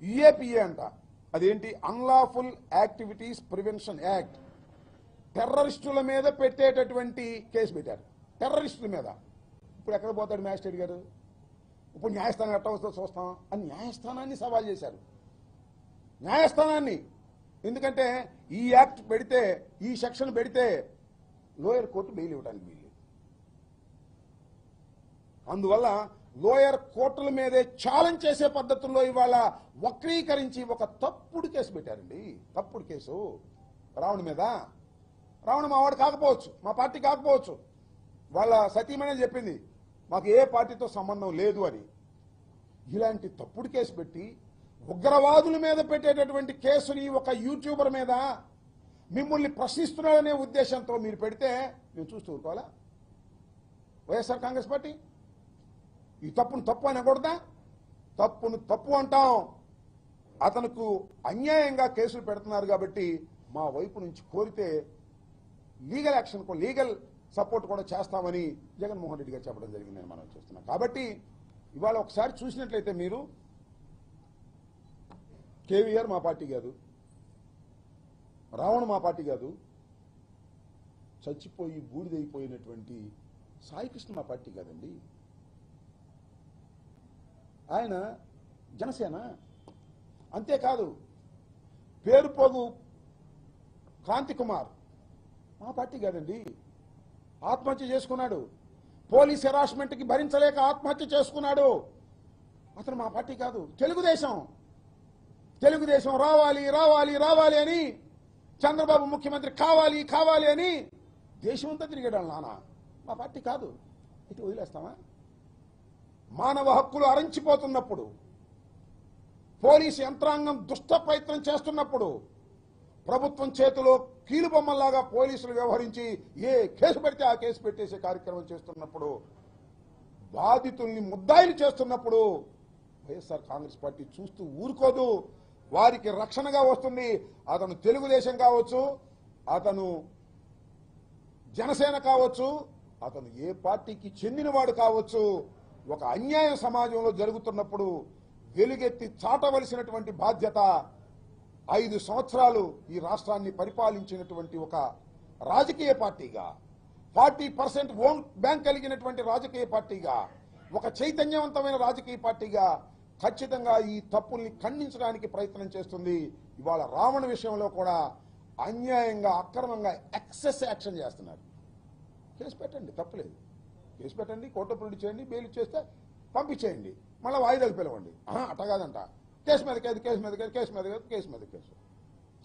UAPA అంట, అదేంటి unlawful activities prevention act. టెర్రరిస్టుల మీద పెట్టేటటువంటి కేసు పెట్టారు, టెర్రరిస్టుల మీద. ఇప్పుడు ఎక్కడ పోతాడు మ్యాజిస్ట్రేట్ గారు? ఇప్పుడు న్యాయస్థానం ఎట్లా వస్తుందో చూస్తాం అని న్యాయస్థానాన్ని సవాల్ చేశారు, న్యాయస్థానాన్ని. ఎందుకంటే ఈ యాక్ట్ పెడితే, ఈ సెక్షన్ పెడితే లోయర్ కోర్టు బెయిల్ ఇవ్వడానికి వీలు. అందువల్ల లోయర్ కోర్టుల మీదే ఛాలెంజ్ చేసే పద్ధతుల్లో ఇవాళ వక్రీకరించి ఒక తప్పుడు కేసు పెట్టారండి, తప్పుడు కేసు రావణ్ మీద. రావణ్ మా వాడు కాకపోవచ్చు, మా పార్టీ కాకపోవచ్చు, వాళ్ళ సతీమనే చెప్పింది మాకు ఏ పార్టీతో సంబంధం లేదు అని. ఇలాంటి తప్పుడు కేసు పెట్టి ఉగ్రవాదుల మీద పెట్టేటటువంటి కేసుని ఒక యూట్యూబర్ మీద మిమ్మల్ని ప్రశ్నిస్తున్నారనే ఉద్దేశంతో మీరు పెడితే మేము చూస్తూ ఊరుకోవాలా? వైఎస్ఆర్ కాంగ్రెస్ పార్టీ ఈ తప్పును తప్పు అనకూడదా? తప్పును తప్పు అంటాం. అతనుకు అన్యాయంగా కేసులు పెడుతున్నారు కాబట్టి మా వైపు నుంచి కోరితే లీగల్ యాక్షన్, లీగల్ సపోర్ట్ కూడా చేస్తామని జగన్మోహన్ రెడ్డి గారు చెప్పడం జరిగిందని మనం చూస్తున్నాం. కాబట్టి ఇవాళ ఒకసారి చూసినట్లయితే మీరు కేవీఆర్ మా పార్టీ కాదు, రావణ్ మా పార్టీ కాదు, చచ్చిపోయి బూడిదైపోయినటువంటి సాయికృష్ణ మా పార్టీ కాదండి. ఆయన జనసేన. అంతేకాదు పేరుపోగు కాంతి కుమార్ మా పార్టీ కాదండి, ఆత్మహత్య చేసుకున్నాడు. పోలీస్ హెరాస్మెంట్కి భరించలేక ఆత్మహత్య చేసుకున్నాడు. అతను మా పార్టీ కాదు, తెలుగుదేశం. తెలుగుదేశం రావాలి రావాలి రావాలి అని, చంద్రబాబు ముఖ్యమంత్రి కావాలి కావాలి అని దేశమంతా తిరిగాడు నాన్న. మా పార్టీ కాదు, ఇటు వదిలేస్తామా? మానవ హక్కులు అరించిపోతున్నప్పుడు, పోలీసు యంత్రాంగం దుష్ట ప్రయత్నం చేస్తున్నప్పుడు, ప్రభుత్వం చేతిలో కీలుబొమ్మల్లాగా పోలీసులు వ్యవహరించి ఏ కేసు పెడితే ఆ కేసు పెట్టేసే కార్యక్రమం చేస్తున్నప్పుడు, బాధితుల్ని ముద్దాయిలు చేస్తున్నప్పుడు వైఎస్ఆర్ కాంగ్రెస్ పార్టీ చూస్తూ ఊరుకోదు. వారికి రక్షణగా వస్తుంది. అతను తెలుగుదేశం కావచ్చు, అతను జనసేన కావచ్చు, అతను ఏ పార్టీకి చెందినవాడు కావచ్చు, ఒక అన్యాయం సమాజంలో జరుగుతున్నప్పుడు వెలుగెత్తి చాటవలసినటువంటి బాధ్యత 5 సంవత్సరాలు ఈ రాష్ట్రాన్ని పరిపాలించినటువంటి ఒక రాజకీయ పార్టీగా, 40% ఓట్ బ్యాంక్ కలిగినటువంటి రాజకీయ పార్టీగా, ఒక చైతన్యవంతమైన రాజకీయ పార్టీగా ఖచ్చితంగా ఈ తప్పుల్ని ఖండించడానికి ప్రయత్నం చేస్తుంది. ఇవాళ రావణ విషయంలో కూడా అన్యాయంగా, అక్రమంగా ఎక్సెస్ యాక్షన్ చేస్తున్నారు. కేసు పెట్టండి, తప్పులేదు, కేసు పెట్టండి, కోర్టు ప్రొడ్యూస్ చేయండి, బెయిల్ ఇచ్చేస్తే పంపించేయండి, మళ్ళీ వాయిదాలు పిలవండి. అట్ట కాదంట, కేసు మీద కేసు, కేసు మీద కేసు, కేసు మీద కేసు, కేసు మీద కేసు.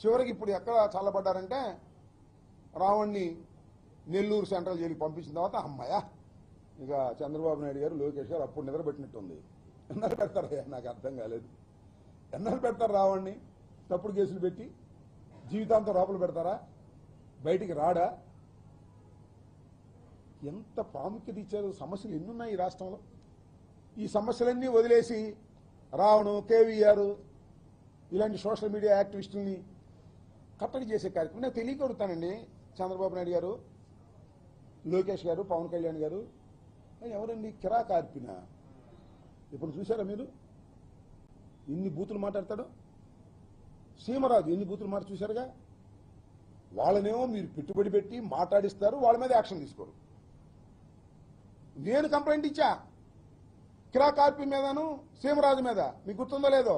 చివరికి ఇప్పుడు ఎక్కడ చల్లబడ్డారంటే రావణ్ణి నెల్లూరు సెంట్రల్ జైలుకి పంపించిన తర్వాత అమ్మాయ ఇక చంద్రబాబు నాయుడు గారు, లోకేష్ గారు అప్పుడు నిద్రపెట్టినట్టుంది. ఎన్నాళ్ళు పెడతారయ్యా? నాకు అర్థం కాలేదు. ఎన్నాళ్ళు పెడతారు రావణ్ణి? తప్పుడు కేసులు పెట్టి జీవితాంతం లోపల పెడతారా? బయటికి రాడా? ఎంత ప్రాముఖ్యత ఇచ్చారు? సమస్యలు ఎన్నున్నాయి ఈ రాష్ట్రంలో. ఈ సమస్యలన్నీ వదిలేసి రావణు, కేవీఆర్ ఇలాంటి సోషల్ మీడియా యాక్టివిస్టుల్ని కట్టడి చేసే కార్యక్రమం నేను తెలియకొడుతానండి. చంద్రబాబు నాయుడు గారు, లోకేష్ గారు, పవన్ కళ్యాణ్ గారు ఎవరండి? కిరా కార్పిన. ఇప్పుడు చూసారా మీరు ఎన్ని బూతులు మాట్లాడతాడు? సీమరాజు ఎన్ని బూతులు మాట చూశారుగా. వాళ్ళనేమో మీరు పెట్టుబడి పెట్టి మాట్లాడిస్తారు, వాళ్ళ మీద యాక్షన్ తీసుకోరు. నేను కంప్లైంట్ ఇచ్చా కిరా కార్పి మీదను, సీమరాజు మీద. మీకు గుర్తుందో లేదో?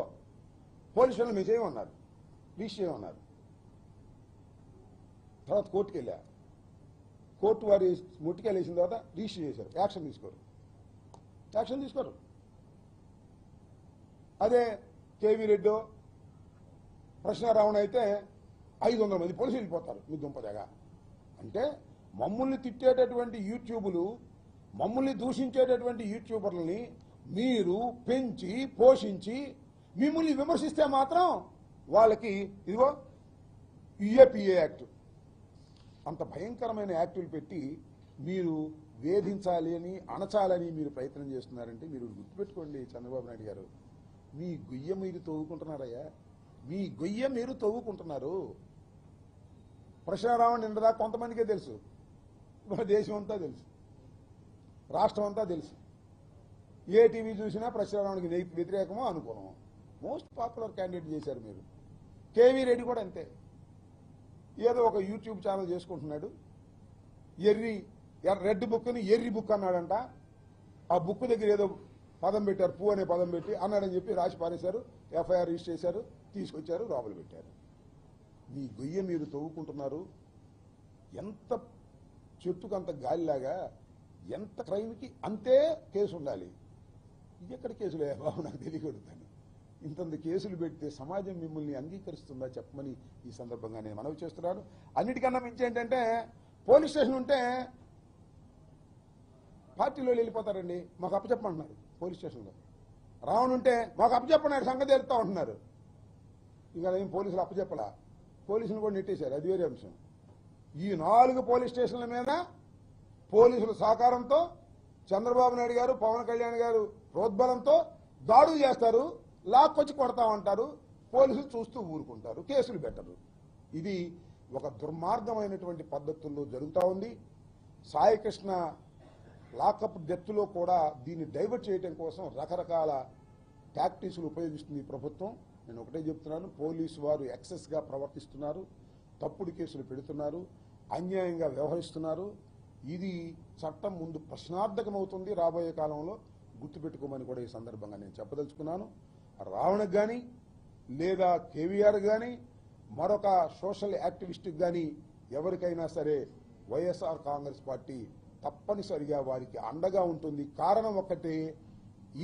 పోలీసులు మీరు చేయమన్నారు, రీచ్ చేయమన్నారు. తర్వాత కోర్టుకు వెళ్ళా, కోర్టు వారి ముట్టికెళ్ళేసిన తర్వాత రిజిస్టర్ చేశారు. యాక్షన్ తీసుకోరు. అదే కేవీ రెడ్డో, ప్రశ్నారావణ అయితే 500 మంది పోలీసులు వెళ్ళిపోతారు మీ దుంపదగా. అంటే మమ్మల్ని తిట్టేటటువంటి యూట్యూబులు, మమ్మల్ని దూషించేటటువంటి యూట్యూబర్లని మీరు పెంచి పోషించి మిమ్మల్ని విమర్శిస్తే మాత్రం వాళ్ళకి ఇదిగో యుఏపిఏ యాక్ట్, అంత భయంకరమైన యాక్టులు పెట్టి మీరు వేధించాలి అని, అణచాలని మీరు ప్రయత్నం చేస్తున్నారంటే మీరు గుర్తుపెట్టుకోండి చంద్రబాబు నాయుడు గారు, మీ గొయ్య మీరు తవ్వుకుంటున్నారయ్యా, మీ గొయ్య మీరు తవ్వుకుంటున్నారు. ప్రశ్నారావణ నిండదా కొంతమందికే తెలుసు, మన దేశం అంతా తెలుసు, రాష్ట్రం అంతా తెలుసు. ఏ టీవీ చూసినా ప్రశ్నారావణకి వ్యతిరేకమో అనుకూలమో. మోస్ట్ పాపులర్ క్యాండిడేట్ చేశారు మీరు. కేవీ రెడ్డి కూడా అంతే, ఏదో ఒక యూట్యూబ్ ఛానల్ చేసుకుంటున్నాడు. రెడ్ బుక్ని ఎర్రి బుక్ అన్నాడంట. ఆ బుక్ దగ్గర ఏదో పదం పెట్టారు, పూ అనే పదం పెట్టి అన్నాడని చెప్పి రాసి పారేశారు. ఎఫ్ఐఆర్ రిజిస్టర్ చేశారు, తీసుకొచ్చారు, లోపల పెట్టారు. మీ గొయ్య మీరు తవ్వుకుంటున్నారు. ఎంత చెట్టుకు అంత గాలిలాగా, ఎంత క్రైమ్కి అంతే కేసు ఉండాలి. ఇది ఎక్కడ కేసులే బాబు, నాకు తెలియకూడదని. ఇంతంత కేసులు పెడితే సమాజం మిమ్మల్ని అంగీకరిస్తుందా చెప్పమని ఈ సందర్భంగా నేను మనవి చేస్తున్నాను. అన్నిటికన్నా మించి ఏంటంటే, పోలీస్ స్టేషన్ ఉంటే పార్టీలో వెళ్ళిపోతారండి, మాకు అప్పచెప్పమంటున్నారు. పోలీస్ స్టేషన్లో రావణుంటే మాకు అప్పచెప్పన్నారు, సంగతి తెలుస్తా ఉంటున్నారు. ఇక ఏం పోలీసులు అప్పచెప్పలా, పోలీసులు కూడా నెట్టేశారు, అది వేరే అంశం. ఈ 4 పోలీస్ స్టేషన్ల మీద పోలీసుల సహకారంతో చంద్రబాబు నాయుడు గారు, పవన్ కళ్యాణ్ గారు ప్రోద్బలంతో దాడులు చేస్తారు, లాక్కొచ్చి కొడతామంటారు. పోలీసులు చూస్తూ ఊరుకుంటారు, కేసులు పెట్టరు. ఇది ఒక దుర్మార్గమైనటువంటి పద్ధతుల్లో జరుగుతూ ఉంది. సాయికృష్ణ లాకప్ డెత్లో కూడా దీన్ని డైవర్ట్ చేయడం కోసం రకరకాల టాక్టిక్స్లు ఉపయోగిస్తుంది ఈ ప్రభుత్వం. నేను ఒకటే చెప్తున్నాను, పోలీసు వారు ఎక్సెస్గా ప్రవర్తిస్తున్నారు, తప్పుడు కేసులు పెడుతున్నారు, అన్యాయంగా వ్యవహరిస్తున్నారు. ఇది చట్టం ముందు ప్రశ్నార్థకమవుతుంది రాబోయే కాలంలో, గుర్తుపెట్టుకోమని కూడా ఈ సందర్భంగా నేను చెప్పదలుచుకున్నాను. రావణకు కానీ లేదా కేవీఆర్ కానీ మరొక సోషల్ యాక్టివిస్ట్కి కానీ ఎవరికైనా సరే వైఎస్ఆర్ కాంగ్రెస్ పార్టీ తప్పనిసరిగా వారికి అండగా ఉంటుంది. కారణం ఒక్కటే,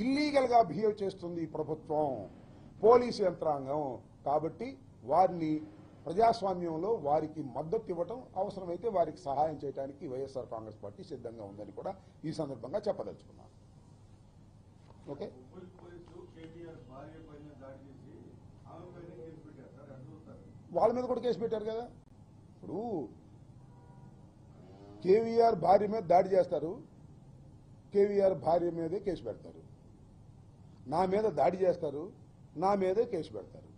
ఇల్లీగల్గా బిహేవ్ చేస్తుంది ఈ ప్రభుత్వం, పోలీసు యంత్రాంగం. కాబట్టి వారిని ప్రజాస్వామ్యంలో వారికి మద్దతు ఇవ్వటం, అవసరమైతే వారికి సహాయం చేయడానికి వైఎస్ఆర్ కాంగ్రెస్ పార్టీ సిద్ధంగా ఉందని కూడా ఈ సందర్భంగా చెప్పదలుచుకున్నాను. ఓకే, వాళ్ళ మీద కూడా కేసు పెట్టారు కదా. ఇప్పుడు కేవీఆర్ భార్య మీద దాడి చేస్తారు, కేవీఆర్ భార్య మీదే కేసు పెడతారు. నా మీద దాడి చేస్తారు, నా మీదే కేసు పెడతారు.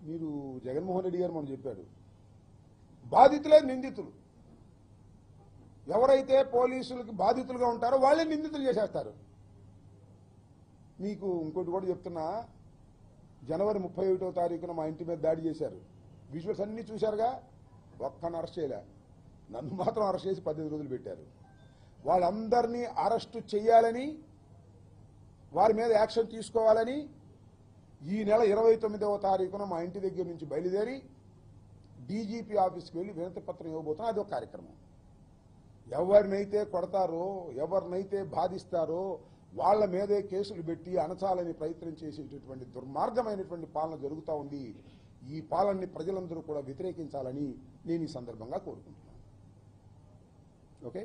మీరు జగన్మోహన్ రెడ్డి గారు మనం చెప్పాడు, బాధితులే నిందితులు. ఎవరైతే పోలీసులకి బాధితులుగా ఉంటారో వాళ్ళే నిందితులు చేసేస్తారు. మీకు ఇంకోటి కూడా చెప్తున్నా, జనవరి 31వ తారీఖున మా ఇంటి మీద దాడి చేశారు. విజువల్స్ అన్నీ చూశారుగా. ఒక్కను అరెస్ట్ చేయలే, నన్ను మాత్రం అరెస్ట్ చేసి 15 రోజులు పెట్టారు. వాళ్ళందరినీ అరెస్టు చేయాలని, వారి మీద యాక్షన్ తీసుకోవాలని ఈ నెల 29వ తారీఖున మా ఇంటి దగ్గర నుంచి బయలుదేరి డీజీపీ ఆఫీస్కి వెళ్ళి వినతి పత్రం ఇవ్వబోతున్నా. అదొక కార్యక్రమం. ఎవరినైతే కొడతారో, ఎవరినైతే బాధిస్తారో వాళ్ళ మీదే కేసులు పెట్టి అణచాలని ప్రయత్నం చేసేటటువంటి దుర్మార్గమైనటువంటి పాలన జరుగుతూ ఉంది. ఈ పాలనని ప్రజలందరూ కూడా వ్యతిరేకించాలని నేను ఈ సందర్భంగా కోరుకుంటున్నాను. ఓకే.